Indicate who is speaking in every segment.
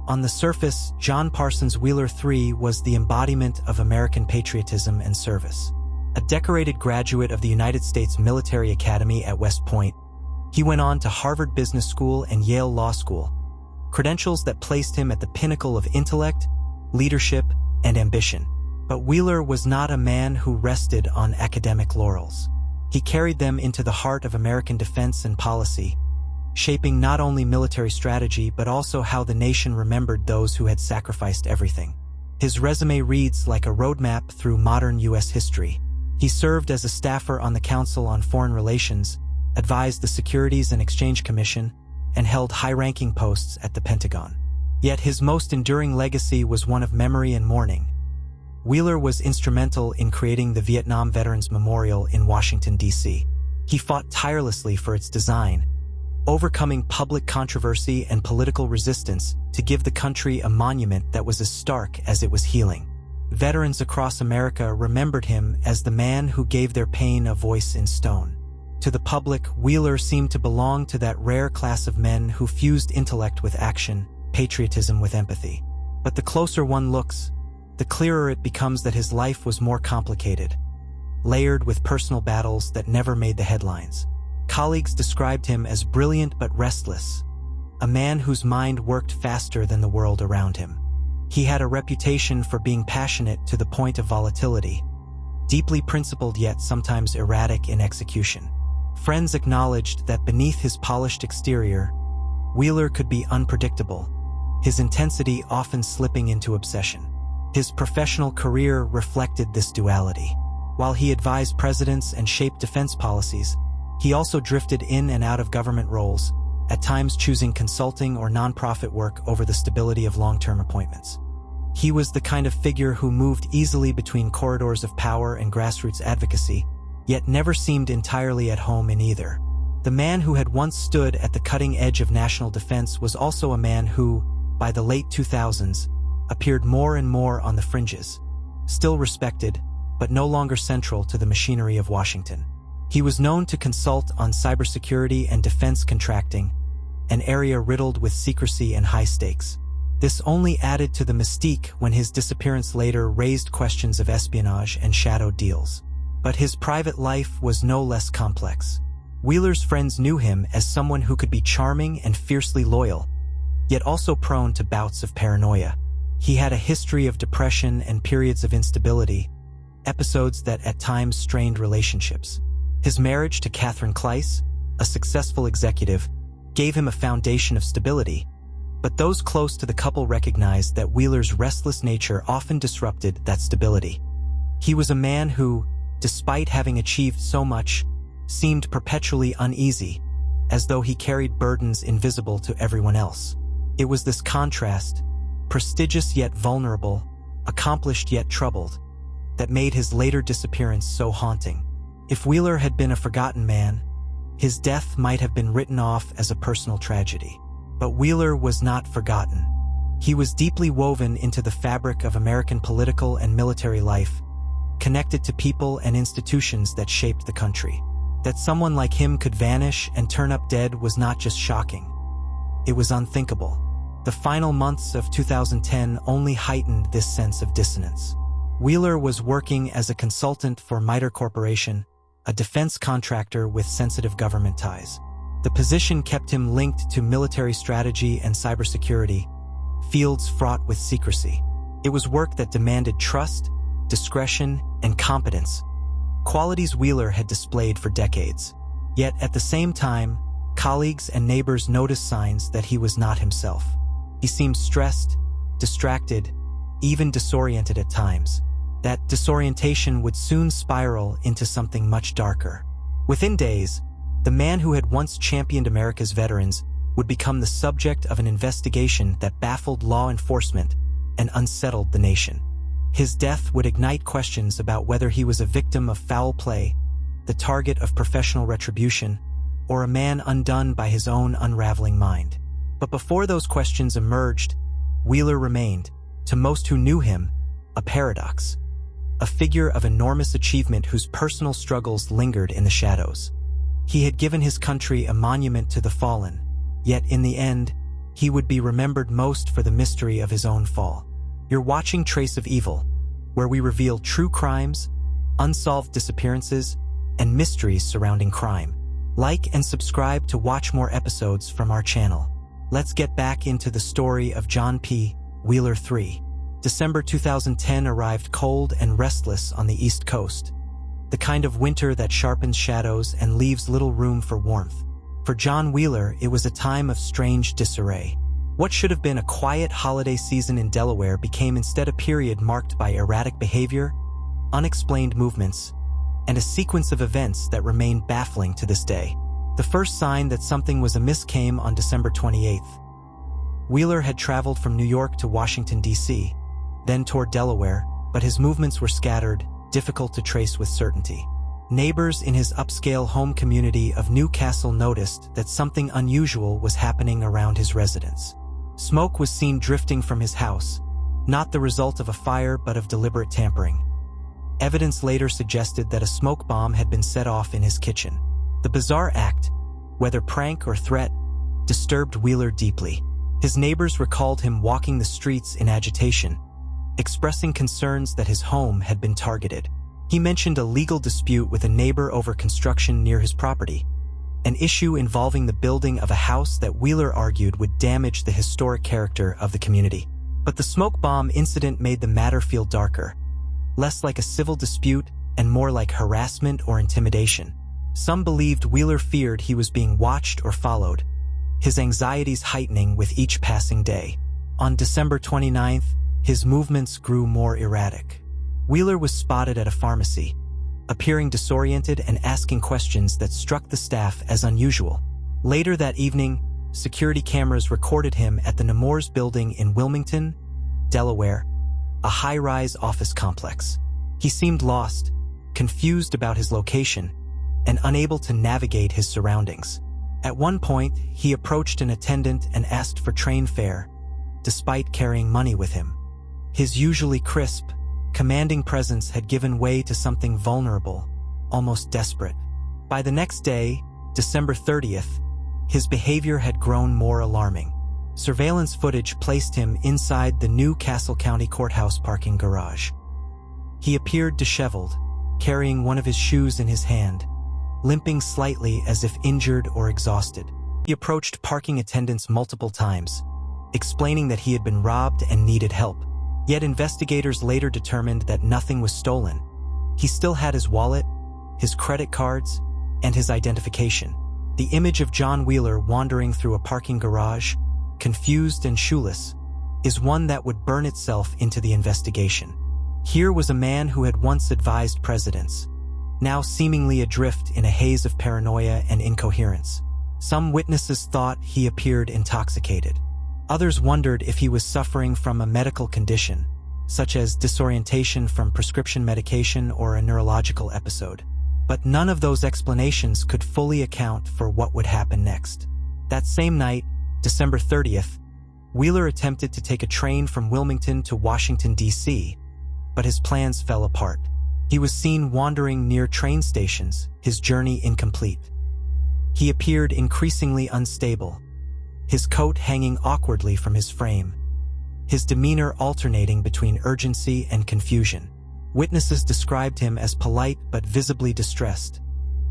Speaker 1: On the surface, John Parsons Wheeler III was the embodiment of American patriotism and service. A decorated graduate of the United States Military Academy at West Point, he went on to Harvard Business School and Yale Law School, credentials that placed him at the pinnacle of intellect, leadership, and ambition. But Wheeler was not a man who rested on academic laurels. He carried them into the heart of American defense and policy, shaping not only military strategy but also how the nation remembered those who had sacrificed everything. His resume reads like a roadmap through modern U.S. history. He served as a staffer on the Council on Foreign Relations, advised the Securities and Exchange Commission, and held high-ranking posts at the Pentagon. Yet his most enduring legacy was one of memory and mourning. Wheeler was instrumental in creating the Vietnam Veterans Memorial in Washington, D.C. He fought tirelessly for its design, overcoming public controversy and political resistance to give the country a monument that was as stark as it was healing. Veterans across America remembered him as the man who gave their pain a voice in stone. To the public, Wheeler seemed to belong to that rare class of men who fused intellect with action, patriotism with empathy. But the closer one looks, the clearer it becomes that his life was more complicated, layered with personal battles that never made the headlines. Colleagues described him as brilliant but restless, a man whose mind worked faster than the world around him. He had a reputation for being passionate to the point of volatility, deeply principled yet sometimes erratic in execution. Friends acknowledged that beneath his polished exterior, Wheeler could be unpredictable, his intensity often slipping into obsession. His professional career reflected this duality. While he advised presidents and shaped defense policies, he also drifted in and out of government roles, at times choosing consulting or nonprofit work over the stability of long-term appointments. He was the kind of figure who moved easily between corridors of power and grassroots advocacy, yet never seemed entirely at home in either. The man who had once stood at the cutting edge of national defense was also a man who, by the late 2000s, appeared more and more on the fringes, still respected, but no longer central to the machinery of Washington. He was known to consult on cybersecurity and defense contracting, an area riddled with secrecy and high stakes. This only added to the mystique when his disappearance later raised questions of espionage and shadow deals. But his private life was no less complex. Wheeler's friends knew him as someone who could be charming and fiercely loyal, yet also prone to bouts of paranoia. He had a history of depression and periods of instability, episodes that at times strained relationships. His marriage to Catherine Kleiss, a successful executive, gave him a foundation of stability, but those close to the couple recognized that Wheeler's restless nature often disrupted that stability. He was a man who, despite having achieved so much, seemed perpetually uneasy, as though he carried burdens invisible to everyone else. It was this contrast, prestigious yet vulnerable, accomplished yet troubled, that made his later disappearance so haunting. If Wheeler had been a forgotten man, his death might have been written off as a personal tragedy. But Wheeler was not forgotten. He was deeply woven into the fabric of American political and military life, connected to people and institutions that shaped the country. That someone like him could vanish and turn up dead was not just shocking. It was unthinkable. The final months of 2010 only heightened this sense of dissonance. Wheeler was working as a consultant for MITRE Corporation, a defense contractor with sensitive government ties. The position kept him linked to military strategy and cybersecurity, fields fraught with secrecy. It was work that demanded trust, discretion, and competence, qualities Wheeler had displayed for decades. Yet at the same time, colleagues and neighbors noticed signs that he was not himself. He seemed stressed, distracted, even disoriented at times. That disorientation would soon spiral into something much darker. Within days, the man who had once championed America's veterans would become the subject of an investigation that baffled law enforcement and unsettled the nation. His death would ignite questions about whether he was a victim of foul play, the target of professional retribution, or a man undone by his own unraveling mind. But before those questions emerged, Wheeler remained, to most who knew him, a paradox, a figure of enormous achievement whose personal struggles lingered in the shadows. He had given his country a monument to the fallen, yet in the end, he would be remembered most for the mystery of his own fall. You're watching Trace of Evil, where we reveal true crimes, unsolved disappearances, and mysteries surrounding crime. Like and subscribe to watch more episodes from our channel. Let's get back into the story of John P. Wheeler III. December 2010 arrived cold and restless on the East Coast, the kind of winter that sharpens shadows and leaves little room for warmth. For John Wheeler, it was a time of strange disarray. What should have been a quiet holiday season in Delaware became instead a period marked by erratic behavior, unexplained movements, and a sequence of events that remain baffling to this day. The first sign that something was amiss came on December 28th. Wheeler had traveled from New York to Washington, D.C., then toward Delaware, but his movements were scattered, difficult to trace with certainty. Neighbors in his upscale home community of New Castle noticed that something unusual was happening around his residence. Smoke was seen drifting from his house, not the result of a fire but of deliberate tampering. Evidence later suggested that a smoke bomb had been set off in his kitchen. The bizarre act, whether prank or threat, disturbed Wheeler deeply. His neighbors recalled him walking the streets in agitation, expressing concerns that his home had been targeted. He mentioned a legal dispute with a neighbor over construction near his property, an issue involving the building of a house that Wheeler argued would damage the historic character of the community. But the smoke bomb incident made the matter feel darker, less like a civil dispute and more like harassment or intimidation. Some believed Wheeler feared he was being watched or followed, his anxieties heightening with each passing day. On December 29th, his movements grew more erratic. Wheeler was spotted at a pharmacy, appearing disoriented and asking questions that struck the staff as unusual. Later that evening, security cameras recorded him at the Nemours building in Wilmington, Delaware, a high-rise office complex. He seemed lost, confused about his location, and unable to navigate his surroundings. At one point, he approached an attendant and asked for train fare, despite carrying money with him. His usually crisp, commanding presence had given way to something vulnerable, almost desperate. By the next day, December 30th, his behavior had grown more alarming. Surveillance footage placed him inside the New Castle County Courthouse parking garage. He appeared disheveled, carrying one of his shoes in his hand, limping slightly as if injured or exhausted. He approached parking attendants multiple times, explaining that he had been robbed and needed help. Yet investigators later determined that nothing was stolen. He still had his wallet, his credit cards, and his identification. The image of John Wheeler wandering through a parking garage, confused and shoeless, is one that would burn itself into the investigation. Here was a man who had once advised presidents, now seemingly adrift in a haze of paranoia and incoherence. Some witnesses thought he appeared intoxicated. Others wondered if he was suffering from a medical condition, such as disorientation from prescription medication or a neurological episode. But none of those explanations could fully account for what would happen next. That same night, December 30th, Wheeler attempted to take a train from Wilmington to Washington, D.C., but his plans fell apart. He was seen wandering near train stations, his journey incomplete. He appeared increasingly unstable, his coat hanging awkwardly from his frame, his demeanor alternating between urgency and confusion. Witnesses described him as polite but visibly distressed,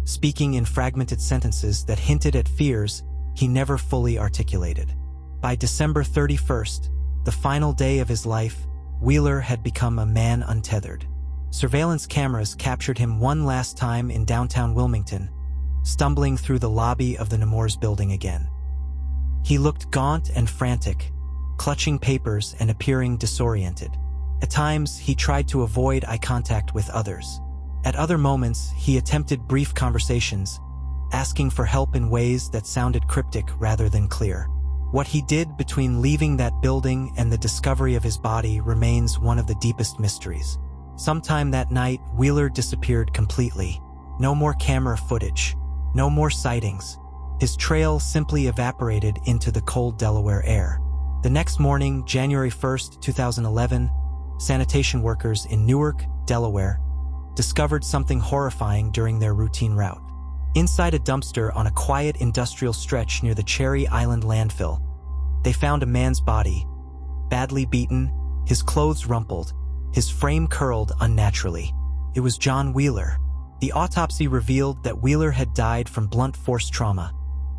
Speaker 1: speaking in fragmented sentences that hinted at fears he never fully articulated. By December 31st, the final day of his life, Wheeler had become a man untethered. Surveillance cameras captured him one last time in downtown Wilmington, stumbling through the lobby of the Nemours building again. He looked gaunt and frantic, clutching papers and appearing disoriented. At times, he tried to avoid eye contact with others. At other moments, he attempted brief conversations, asking for help in ways that sounded cryptic rather than clear. What he did between leaving that building and the discovery of his body remains one of the deepest mysteries. Sometime that night, Wheeler disappeared completely. No more camera footage, no more sightings. His trail simply evaporated into the cold Delaware air. The next morning, January 1st, 2011, sanitation workers in Newark, Delaware, discovered something horrifying during their routine route. Inside a dumpster on a quiet industrial stretch near the Cherry Island landfill, They found a man's body, badly beaten, his clothes rumpled, his frame curled unnaturally. It was John Wheeler. The autopsy revealed that Wheeler had died from blunt force trauma,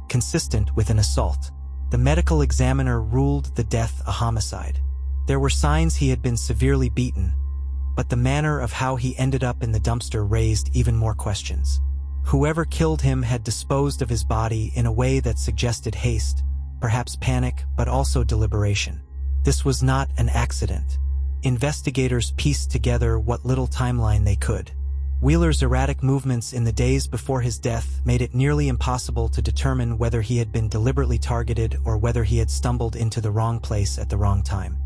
Speaker 1: consistent with an assault. The medical examiner ruled the death a homicide. There were signs he had been severely beaten, but the manner of how he ended up in the dumpster raised even more questions. Whoever killed him had disposed of his body in a way that suggested haste, perhaps panic, but also deliberation. This was not an accident. Investigators pieced together what little timeline they could. Wheeler's erratic movements in the days before his death made it nearly impossible to determine whether he had been deliberately targeted or whether he had stumbled into the wrong place at the wrong time.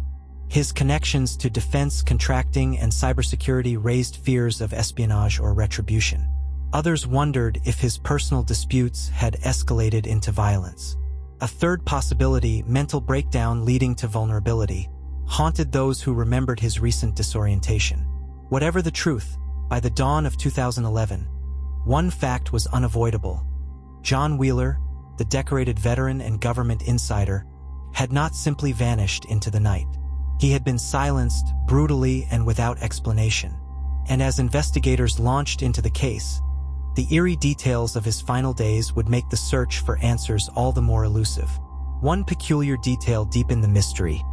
Speaker 1: His connections to defense contracting and cybersecurity raised fears of espionage or retribution. Others wondered if his personal disputes had escalated into violence. A third possibility, mental breakdown leading to vulnerability, haunted those who remembered his recent disorientation. Whatever the truth, by the dawn of 2011, one fact was unavoidable. John Wheeler, the decorated veteran and government insider, had not simply vanished into the night. He had been silenced brutally and without explanation. And as investigators launched into the case, the eerie details of his final days would make the search for answers all the more elusive. One peculiar detail deepened the mystery.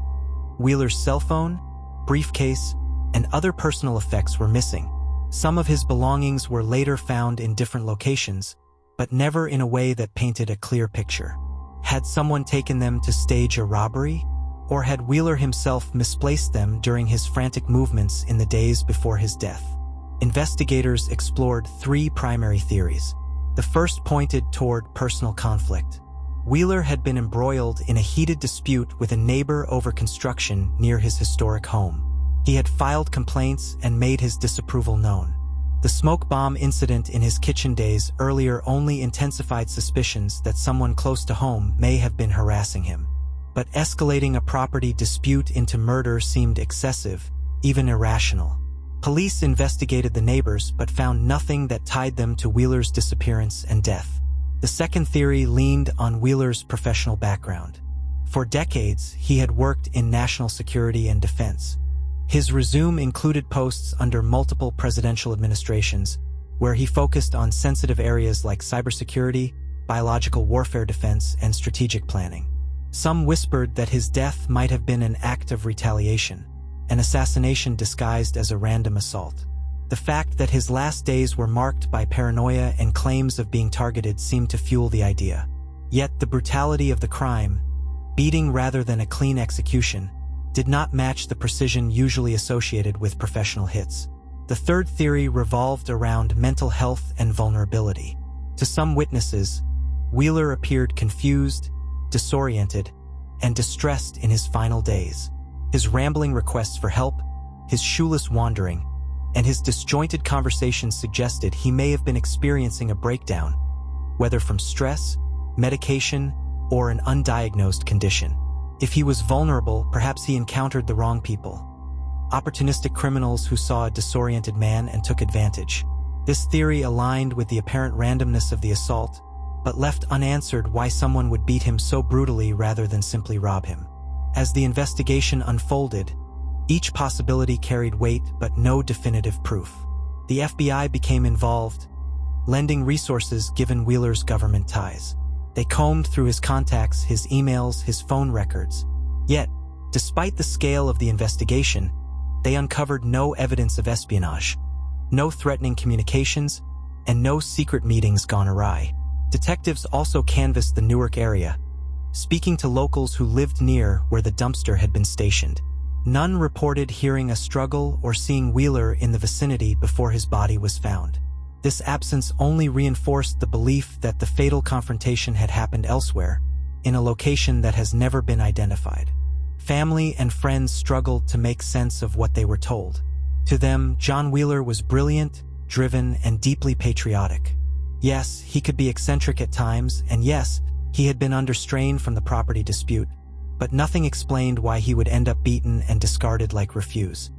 Speaker 1: Wheeler's cell phone, briefcase, and other personal effects were missing. Some of his belongings were later found in different locations, but never in a way that painted a clear picture. Had someone taken them to stage a robbery? Or had Wheeler himself misplaced them during his frantic movements in the days before his death? Investigators explored three primary theories. The first pointed toward personal conflict. Wheeler had been embroiled in a heated dispute with a neighbor over construction near his historic home. He had filed complaints and made his disapproval known. The smoke bomb incident in his kitchen days earlier only intensified suspicions that someone close to home may have been harassing him. But escalating a property dispute into murder seemed excessive, even irrational. Police investigated the neighbors but found nothing that tied them to Wheeler's disappearance and death. The second theory leaned on Wheeler's professional background. For decades, he had worked in national security and defense. His resume included posts under multiple presidential administrations, where he focused on sensitive areas like cybersecurity, biological warfare defense, and strategic planning. Some whispered that his death might have been an act of retaliation, an assassination disguised as a random assault. The fact that his last days were marked by paranoia and claims of being targeted seemed to fuel the idea. Yet the brutality of the crime, beating rather than a clean execution, did not match the precision usually associated with professional hits. The third theory revolved around mental health and vulnerability. To some witnesses, Wheeler appeared confused, disoriented, and distressed in his final days. His rambling requests for help, his shoeless wandering, and his disjointed conversations suggested he may have been experiencing a breakdown, whether from stress, medication, or an undiagnosed condition. If he was vulnerable, perhaps he encountered the wrong people. Opportunistic criminals who saw a disoriented man and took advantage. This theory aligned with the apparent randomness of the assault, but left unanswered why someone would beat him so brutally rather than simply rob him. As the investigation unfolded, each possibility carried weight but no definitive proof. The FBI became involved, lending resources given Wheeler's government ties. They combed through his contacts, his emails, his phone records. Yet, despite the scale of the investigation, they uncovered no evidence of espionage, no threatening communications, and no secret meetings gone awry. Detectives also canvassed the Newark area, speaking to locals who lived near where the dumpster had been stationed. None reported hearing a struggle or seeing Wheeler in the vicinity before his body was found. This absence only reinforced the belief that the fatal confrontation had happened elsewhere, in a location that has never been identified. Family and friends struggled to make sense of what they were told. To them, John Wheeler was brilliant, driven, and deeply patriotic. Yes, he could be eccentric at times, and yes, he had been under strain from the property dispute, but nothing explained why he would end up beaten and discarded like refuse.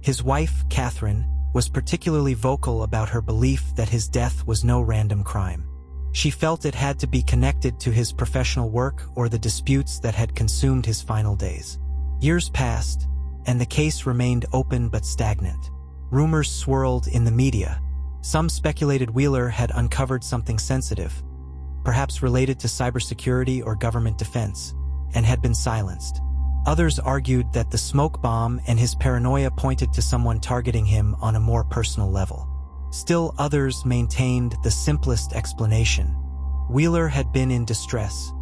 Speaker 1: His wife, Catherine, was particularly vocal about her belief that his death was no random crime. She felt it had to be connected to his professional work or the disputes that had consumed his final days. Years passed, and the case remained open but stagnant. Rumors swirled in the media. Some speculated Wheeler had uncovered something sensitive, perhaps related to cybersecurity or government defense, and had been silenced. Others argued that the smoke bomb and his paranoia pointed to someone targeting him on a more personal level. Still others maintained the simplest explanation. Wheeler had been in distress,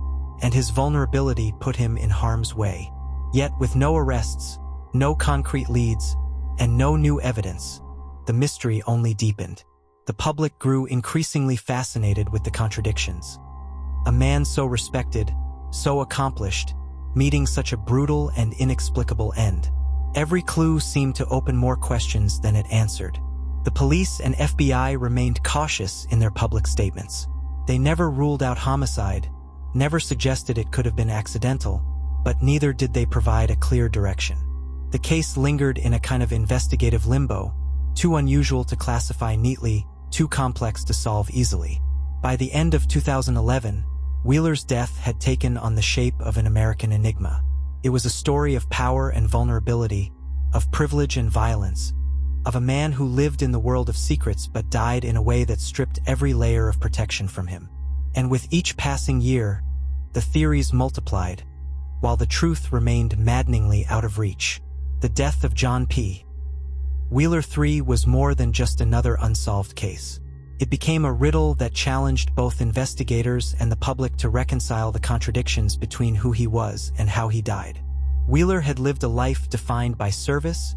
Speaker 1: and his vulnerability put him in harm's way. Yet with no arrests, no concrete leads, and no new evidence, the mystery only deepened. The public grew increasingly fascinated with the contradictions. A man so respected, so accomplished, meeting such a brutal and inexplicable end. Every clue seemed to open more questions than it answered. The police and FBI remained cautious in their public statements. They never ruled out homicide, never suggested it could have been accidental, but neither did they provide a clear direction. The case lingered in a kind of investigative limbo, too unusual to classify neatly, too complex to solve easily. By the end of 2011, Wheeler's death had taken on the shape of an American enigma. It was a story of power and vulnerability, of privilege and violence, of a man who lived in the world of secrets but died in a way that stripped every layer of protection from him. And with each passing year, the theories multiplied, while the truth remained maddeningly out of reach. The death of John P. Wheeler III was more than just another unsolved case. It became a riddle that challenged both investigators and the public to reconcile the contradictions between who he was and how he died. Wheeler had lived a life defined by service,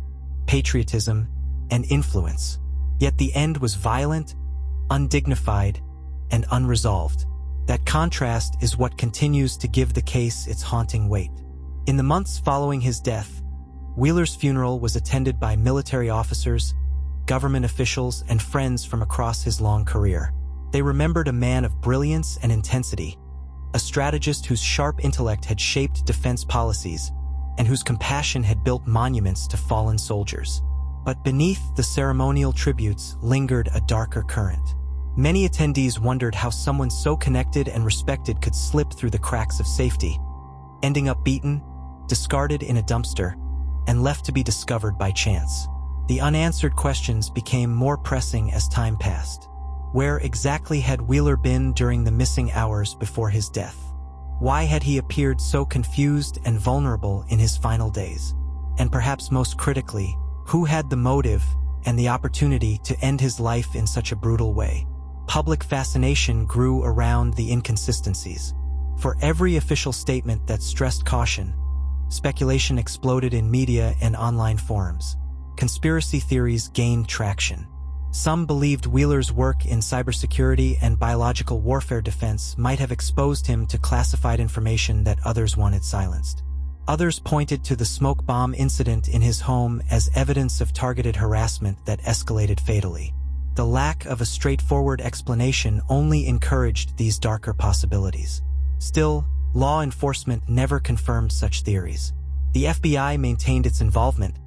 Speaker 1: patriotism, and influence. Yet the end was violent, undignified, and unresolved. That contrast is what continues to give the case its haunting weight. In the months following his death, Wheeler's funeral was attended by military officers, government officials, and friends from across his long career. They remembered a man of brilliance and intensity, a strategist whose sharp intellect had shaped defense policies, and whose compassion had built monuments to fallen soldiers. But beneath the ceremonial tributes lingered a darker current. Many attendees wondered how someone so connected and respected could slip through the cracks of safety, ending up beaten, discarded in a dumpster, and left to be discovered by chance. The unanswered questions became more pressing as time passed. Where exactly had Wheeler been during the missing hours before his death? Why had he appeared so confused and vulnerable in his final days? And perhaps most critically, who had the motive and the opportunity to end his life in such a brutal way? Public fascination grew around the inconsistencies. For every official statement that stressed caution, speculation exploded in media and online forums. Conspiracy theories gained traction. Some believed Wheeler's work in cybersecurity and biological warfare defense might have exposed him to classified information that others wanted silenced. Others pointed to the smoke bomb incident in his home as evidence of targeted harassment that escalated fatally. The lack of a straightforward explanation only encouraged these darker possibilities. Still, law enforcement never confirmed such theories. The FBI maintained its involvement,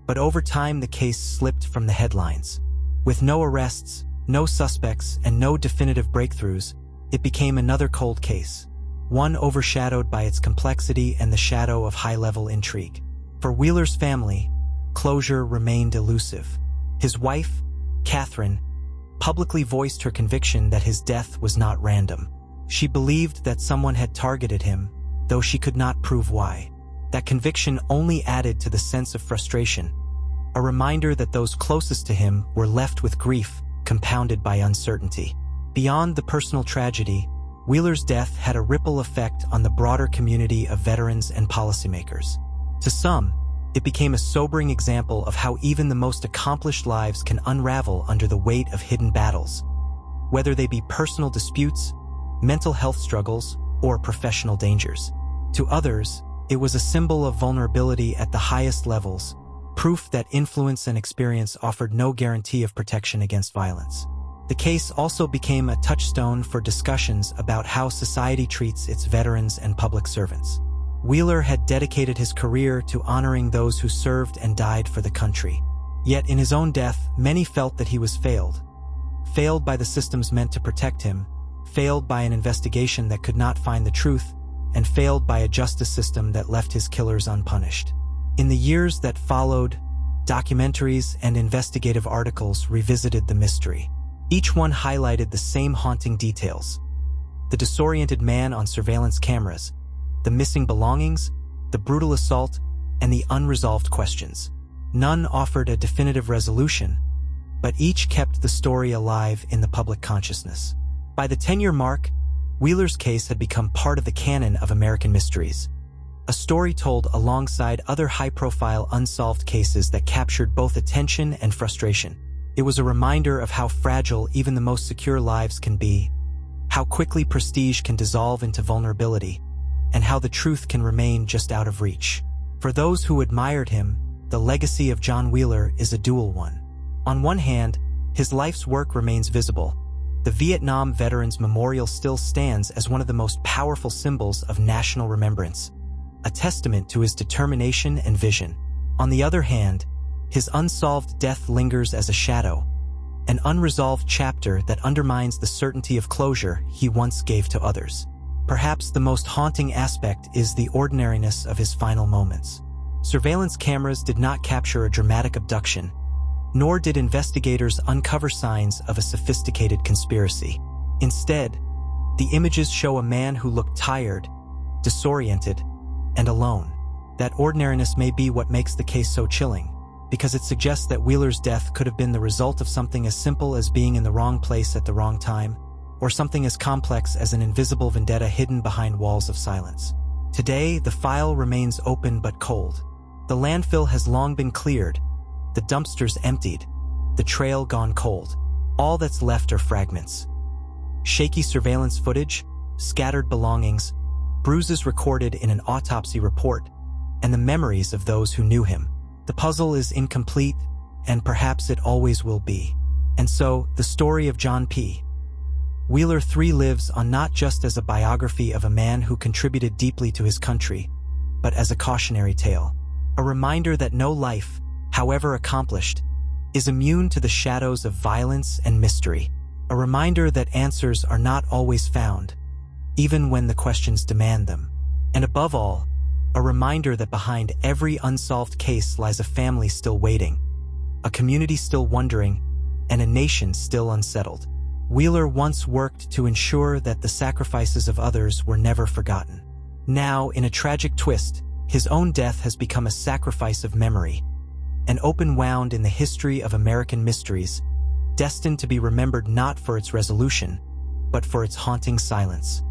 Speaker 1: but over time the case slipped from the headlines. With no arrests, no suspects, and no definitive breakthroughs, it became another cold case, one overshadowed by its complexity and the shadow of high-level intrigue. For Wheeler's family, closure remained elusive. His wife, Catherine, publicly voiced her conviction that his death was not random. She believed that someone had targeted him, though she could not prove why. That conviction only added to the sense of frustration, a reminder that those closest to him were left with grief compounded by uncertainty. Beyond the personal tragedy, Wheeler's death had a ripple effect on the broader community of veterans and policymakers. To some, it became a sobering example of how even the most accomplished lives can unravel under the weight of hidden battles, whether they be personal disputes, mental health struggles, or professional dangers. To others, it was a symbol of vulnerability at the highest levels, proof that influence and experience offered no guarantee of protection against violence. The case also became a touchstone for discussions about how society treats its veterans and public servants. Wheeler had dedicated his career to honoring those who served and died for the country. Yet in his own death, many felt that he was failed by the systems meant to protect him, failed by an investigation that could not find the truth, and failed by a justice system that left his killers unpunished. In the years that followed, documentaries and investigative articles revisited the mystery. Each one highlighted the same haunting details: the disoriented man on surveillance cameras, the missing belongings, the brutal assault, and the unresolved questions. None offered a definitive resolution, but each kept the story alive in the public consciousness. By the 10-year mark, Wheeler's case had become part of the canon of American mysteries, a story told alongside other high-profile unsolved cases that captured both attention and frustration. It was a reminder of how fragile even the most secure lives can be, how quickly prestige can dissolve into vulnerability, and how the truth can remain just out of reach. For those who admired him, the legacy of John Wheeler is a dual one. On one hand, his life's work remains visible. The Vietnam Veterans Memorial still stands as one of the most powerful symbols of national remembrance, a testament to his determination and vision. On the other hand, his unsolved death lingers as a shadow, an unresolved chapter that undermines the certainty of closure he once gave to others. Perhaps the most haunting aspect is the ordinariness of his final moments. Surveillance cameras did not capture a dramatic abduction, nor did investigators uncover signs of a sophisticated conspiracy. Instead, the images show a man who looked tired, disoriented, and alone. That ordinariness may be what makes the case so chilling, because it suggests that Wheeler's death could have been the result of something as simple as being in the wrong place at the wrong time, or something as complex as an invisible vendetta hidden behind walls of silence. Today, the file remains open but cold. The landfill has long been cleared, the dumpsters emptied, the trail gone cold. All that's left are fragments: shaky surveillance footage, scattered belongings, bruises recorded in an autopsy report, and the memories of those who knew him. The puzzle is incomplete, and perhaps it always will be. And so, the story of John P. Wheeler III lives on not just as a biography of a man who contributed deeply to his country, but as a cautionary tale. A reminder that no life, however accomplished, is immune to the shadows of violence and mystery. A reminder that answers are not always found, even when the questions demand them. And above all, a reminder that behind every unsolved case lies a family still waiting, a community still wondering, and a nation still unsettled. Wheeler once worked to ensure that the sacrifices of others were never forgotten. Now, in a tragic twist, his own death has become a sacrifice of memory, an open wound in the history of American mysteries, destined to be remembered not for its resolution, but for its haunting silence.